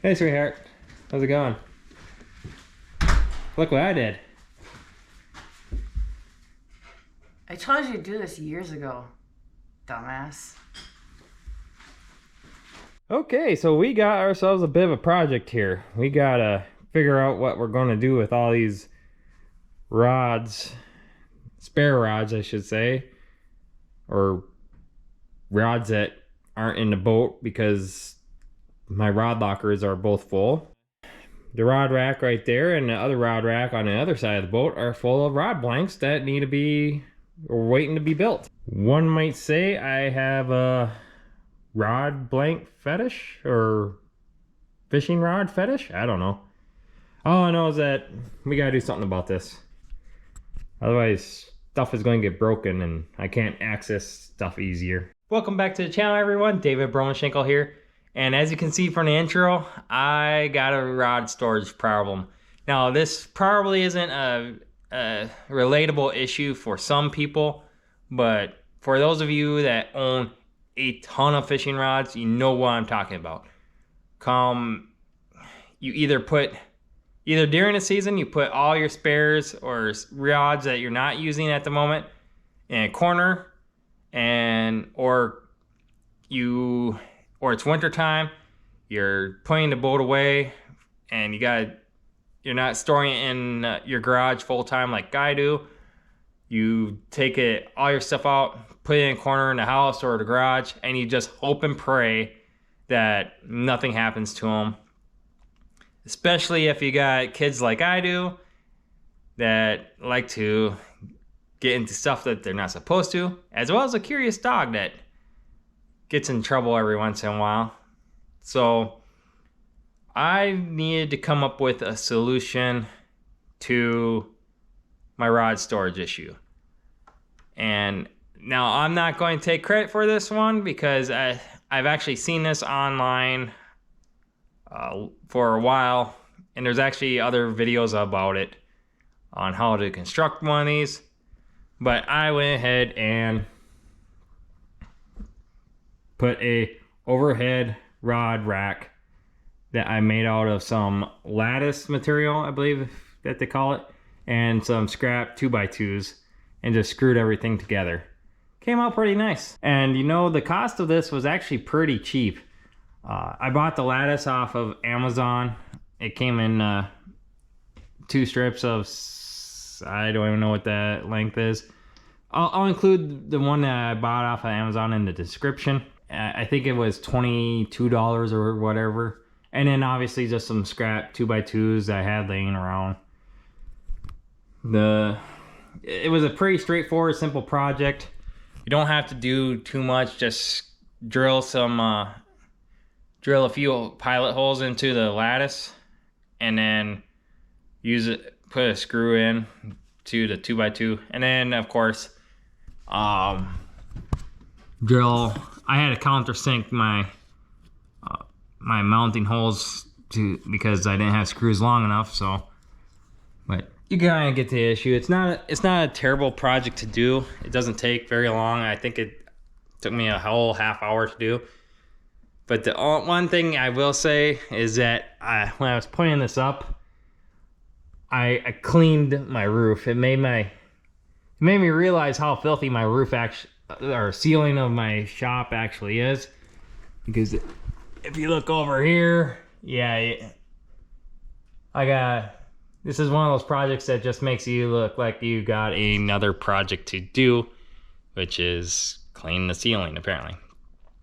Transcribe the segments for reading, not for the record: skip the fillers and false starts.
Hey, sweetheart. How's it going? Look what I did. I told you to do this years ago, dumbass. Okay, so we got ourselves a bit of a project here. We gotta figure out what we're gonna do with all these rods, spare rods, I should say, or rods that aren't in the boat because my rod lockers are both full. The rod rack right there and the other rod rack on the other side of the boat are full of rod blanks that need to be or waiting to be built. One might say I have a rod blank fetish or fishing rod fetish. I don't know. All I know is that we gotta do something about this. Otherwise, stuff is going to get broken and I can't access stuff easier. Welcome back to the channel, everyone. David Bromenschenkel here. And as you can see from the intro, I got a rod storage problem. Now, this probably isn't a relatable issue for some people, but for those of you that own a ton of fishing rods, you know what I'm talking about. You either during the season, you put all your spares or rods that you're not using at the moment in a corner, or it's winter time, you're putting the boat away and you're not storing it in your garage full time like I do. You take all your stuff out, put it in a corner in the house or the garage, and you just hope and pray that nothing happens to them. Especially if you got kids like I do that like to get into stuff that they're not supposed to, as well as a curious dog that gets in trouble every once in a while. So I needed to come up with a solution to my rod storage issue. And now I'm not going to take credit for this one because I've actually seen this online for a while, and there's actually other videos about it on how to construct one of these. But I went ahead and put a overhead rod rack that I made out of some lattice material, I believe that they call it, and some scrap 2x2s, and just screwed everything together. Came out pretty nice. And you know, the cost of this was actually pretty cheap. I bought the lattice off of Amazon. It came in 2 strips of, I don't even know what that length is. I'll include the one that I bought off of Amazon in the description. I think it was $22 or whatever. And then obviously just some scrap 2x2s that I had laying around. It was a pretty straightforward, simple project. You don't have to do too much. Just drill a few pilot holes into the lattice, and then put a screw in to the 2x2, and then of course, I had to countersink my mounting holes because I didn't have screws long enough. So, but you kind of get the issue. It's not a terrible project to do. It doesn't take very long. I think it took me a whole half hour to do. But the one thing I will say is that when I was putting this up, I cleaned my roof. It made me realize how filthy my roof or ceiling of my shop actually is. Because if you look over here, yeah, this is one of those projects that just makes you look like you got another project to do, which is clean the ceiling apparently.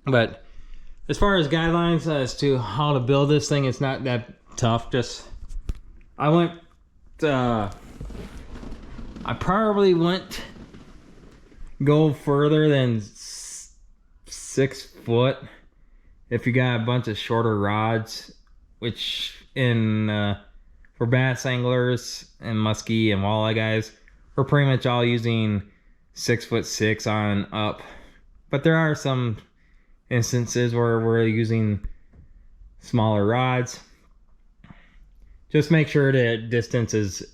But as far as guidelines as to how to build this thing, it's not that tough. I probably wouldn't go further than 6 foot if you got a bunch of shorter rods, which for bass anglers and muskie and walleye guys, we're pretty much all using 6'6" on up. But there are some instances where we're using smaller rods. Just make sure the distance is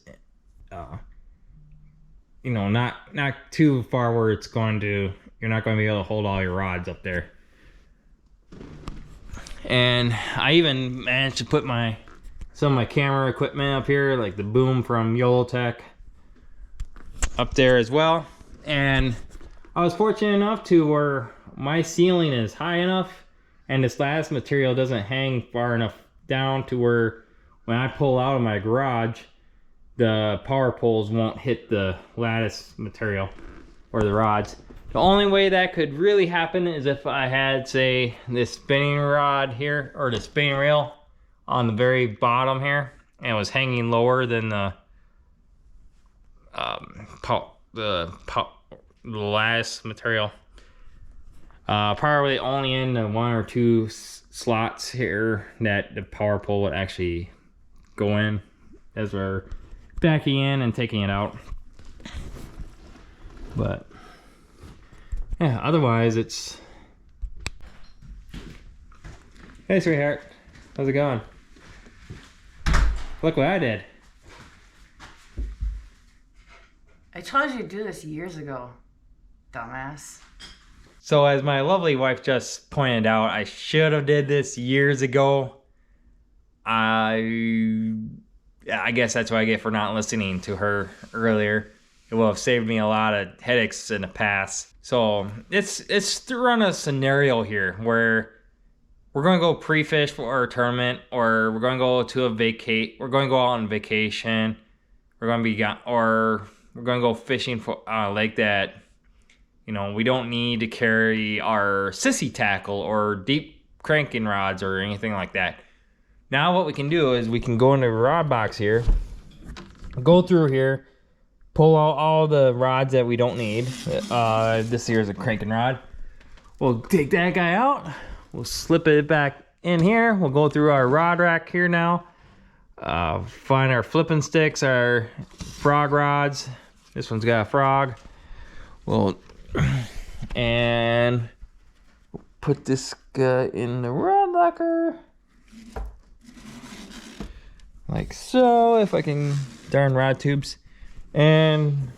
not too far where you're not going to be able to hold all your rods up there. And I even managed to put some of my camera equipment up here, like the boom from YOLOtech, up there as well. And I was fortunate enough to where my ceiling is high enough and this lattice material doesn't hang far enough down to where when I pull out of my garage, the power poles won't hit the lattice material or the rods. The only way that could really happen is if I had, say, this spinning rod here, or the spinning reel on the very bottom here, and it was hanging lower than the lattice material. Probably only in the 1 or 2 slots here that the power pole would actually go in as we're backing in and taking it out. But yeah, otherwise it's... Hey sweetheart, how's it going? Look what I did. I told you to do this years ago, dumbass. So as my lovely wife just pointed out, I should have did this years ago. I guess that's what I get for not listening to her earlier. It will have saved me a lot of headaches in the past. So it's to run a scenario here where we're going to go pre-fish for our tournament, or we're going to go to we're going to go out on vacation. We're going to go fishing for a lake that, you know, we don't need to carry our sissy tackle or deep cranking rods or anything like that. Now what we can do is we can go into the rod box here, go through here, pull out all the rods that we don't need. This here is a cranking rod. We'll take that guy out. We'll slip it back in here. We'll go through our rod rack here now. Find our flipping sticks, our frog rods. This one's got a frog. And put this guy in the rod locker. Like so, if I can, darn rod tubes. And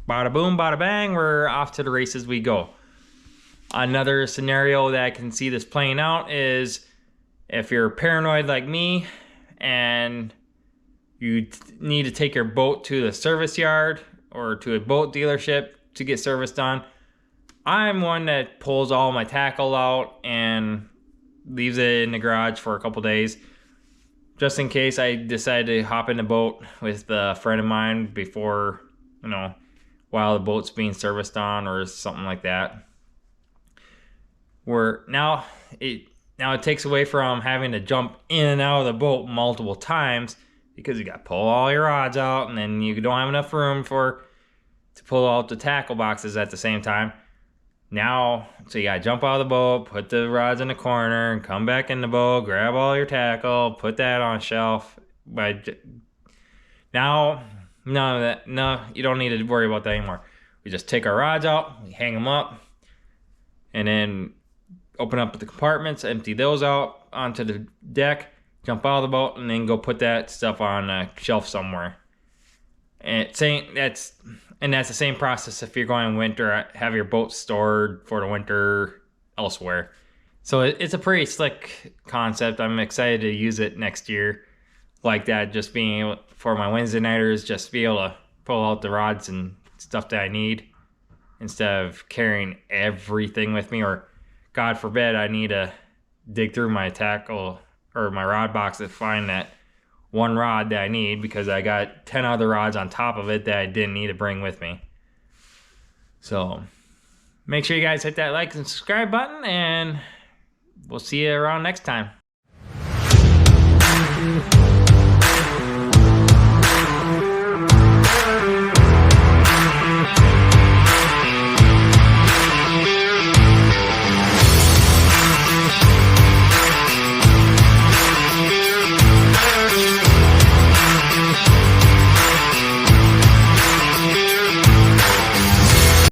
bada boom, bada bang, we're off to the races we go. Another scenario that I can see this playing out is if you're paranoid like me and you need to take your boat to the service yard or to a boat dealership to get service done. I'm one that pulls all my tackle out and leaves it in the garage for a couple days, just in case I decide to hop in the boat with a friend of mine before, you know, while the boat's being serviced on or something like that. Now it takes away from having to jump in and out of the boat multiple times, because you got to pull all your rods out and then you don't have enough room to pull out the tackle boxes at the same time. Now, so you got to jump out of the boat, put the rods in the corner, and come back in the boat, grab all your tackle, put that on a shelf. Now, none of that. No, you don't need to worry about that anymore. We just take our rods out, we hang them up, and then open up the compartments, empty those out onto the deck, jump out of the boat, and then go put that stuff on a shelf somewhere. And that's the same process if you're going winter, have your boat stored for the winter elsewhere. So it's a pretty slick concept. I'm excited to use it next year like that, just being able, for my Wednesday nighters, just be able to pull out the rods and stuff that I need instead of carrying everything with me, or God forbid I need to dig through my tackle or my rod box to find that one rod that I need because I got 10 other rods on top of it that I didn't need to bring with me. So make sure you guys hit that like and subscribe button, and we'll see you around next time.